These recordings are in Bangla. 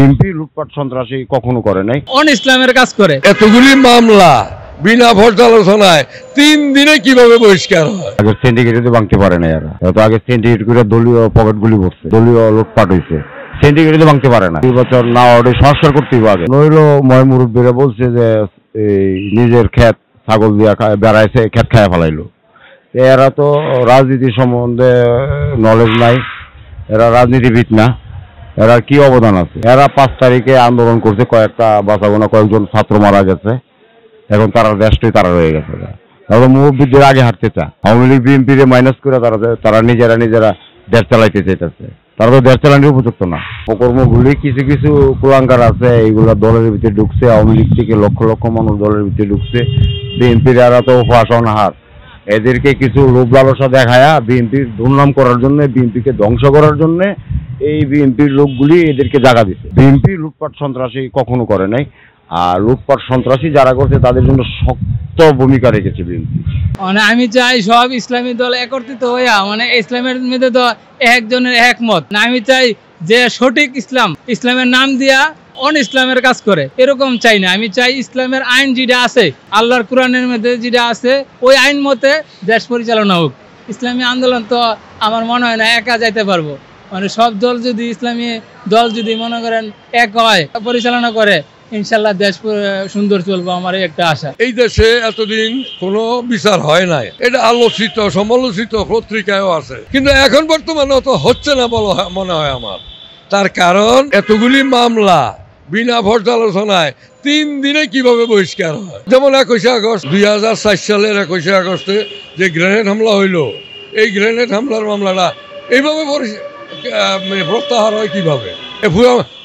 বিএনপি লুটপাট সন্ত্রাসী কখনো করে নাই, অন ইসলামের কাজ করে। এতগুলি মামলা বিনা পর্যালোচনায় 3 দিনে কিভাবে বহিষ্কার হয়? আগে সিন্ডিকেট ভাঙতে পারে না এরা, তো আগে সিন্ডিকেট করে দলীয় পকেটগুলি ভরছে, দলীয় লুটপাট হয়েছে, সিন্ডিকেট ভাঙতে পারে না। 2 বছর না ওটা সংস্কার করতে হবে। নইলো ময় মুরব্বীরা বলছে যে নিজের ক্ষেত ছাগল দিয়া বেড়াইছে, ক্ষেত খায় ফেলাইলো। এরা তো রাজনীতি সম্বন্ধে নলেজ নাই, এরা রাজনীতিবিদ না, এরা কি অবদান আছে? এরা 5 তারিখে আন্দোলন করছে, কয়েকটা বাঁচাবো না, কয়েকজন ছাত্র মারা গেছে, এখন তারা দেশটাই তারা রয়ে গেছে। তারা মুরব্বীদের আগে হাঁটতে চায়, আওয়ামী লীগ বিএনপি মাইনাস করে তারা নিজেরা দেশ চালাইতে চাইতেছে। তারা তো দেশ চালানোর উপযুক্ত না। প্রকর্মগুলি কিছু কিছু কুলাঙ্কার আছে, এইগুলা দলের ভিতরে ঢুকছে, আওয়ামী লীগ থেকে লক্ষ লক্ষ মানুষ দলের ভিতরে ঢুকছে। বিএনপির এরা তো ফাঁসন হার, এদেরকে কিছু লোভ লালসা দেখায়া বিএনপির দুর্নাম করার জন্য, বিএনপিকে ধ্বংস করার জন্য এই বিএনপির লোকগুলি এদেরকে জায়গা দিচ্ছে। বিএনপি লুটপাট সন্ত্রাসী কখনো করে নাই, আর লুটপাট সন্ত্রাসী যারা করছে তাদের জন্য শক্ত ভূমিকা রেখেছে বিএনপি। মানে আমি চাই সব ইসলামী দল একত্রিত হইয়া, মানে ইসলামের মধ্যে তো একজনের একমত না। আমি চাই যে সঠিক ইসলামের নাম দিয়া অন ইসলামের কাজ করে, এরকম চাই না। আমি চাই ইসলামের আইন যেটা আছে, আল্লাহর কোরআনের মধ্যে যেটা আছে, ওই আইন মতে দেশ পরিচালনা হোক। ইসলামী আন্দোলন তো আমার মনে হয় না একা যাইতে পারবো। মানে সব দল যদি, ইসলামী দল যদি মনে করেন এক হয়, পরিচালনা করে, ইনশাল্লাহ দেশ সুন্দর চলবো, আমার একটা আশা। এই দেশে এতদিন কোনো বিচার হয় নাই, এটা আলোচিত সমালোচিত পত্রিকায়ও আছে, কিন্তু এখন বর্তমানে অত হচ্ছে না মনে হয় আমার। তার কারণ এতগুলি মামলা বিনা পর্যালোচনায় 3 দিনে কিভাবে বহিষ্কার হয়। যেমন 21 আগস্ট 2004 সালের 21 আগস্টে যে গ্রেনেড হামলা হইল, এই গ্রেনেড হামলার মামলাটা এইভাবে প্রত্যাহার হয় কিভাবে?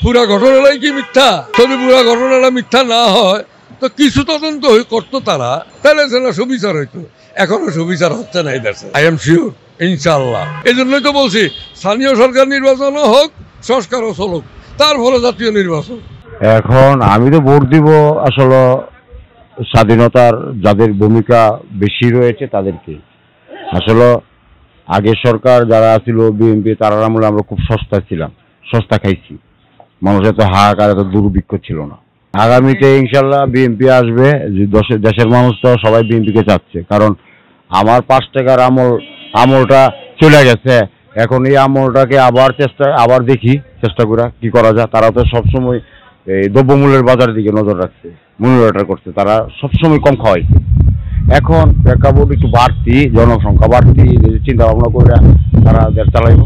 পুরা ঘটনাটাই কি মিথ্যা? যদি পুরা ঘটনাটা মিথ্যা না হয় তো কিছু তদন্ত করতো তারা, তাহলে সেটা সুবিচার হইতো। এখনো সুবিচার হচ্ছে না এই দেশে। আই এম শিওর, ইনশাল্লাহ। এই জন্যই তো বলছি স্থানীয় সরকার নির্বাচনও হোক, সংস্কারও চলুক, তারপরে জাতীয় নির্বাচন। এখন আমি তো ভোট দিব আসলে স্বাধীনতার যাদের ভূমিকা বেশি রয়েছে তাদেরকে। আসলে আগের সরকার যারা ছিল বিএনপি, তারা আমলে আমরা খুব সস্তা ছিলাম, সস্তা খাইছি, মানুষের তো হাহাকার, এত দুর্ভিক্ষ ছিল না। আগামীতে ইনশাল্লাহ বিএনপি আসবে, দেশের মানুষ তো সবাই বিএনপিকে চাচ্ছে। কারণ আমার 5 টাকার আমলটা চলে গেছে, এখন এই আমলটাকে আবার দেখি চেষ্টা করে কি করা যায়। তারা তো সবসময় এই দ্রব্যমূল্যের বাজারের দিকে নজর রাখছে, মনিটর করছে, তারা সবসময় কম খাওয়াইছে। এখন প্রেক্ষাপট একটু বাড়তি, জনসংখ্যা বাড়তি, চিন্তা ভাবনা করে তারা দেশ চালাইব।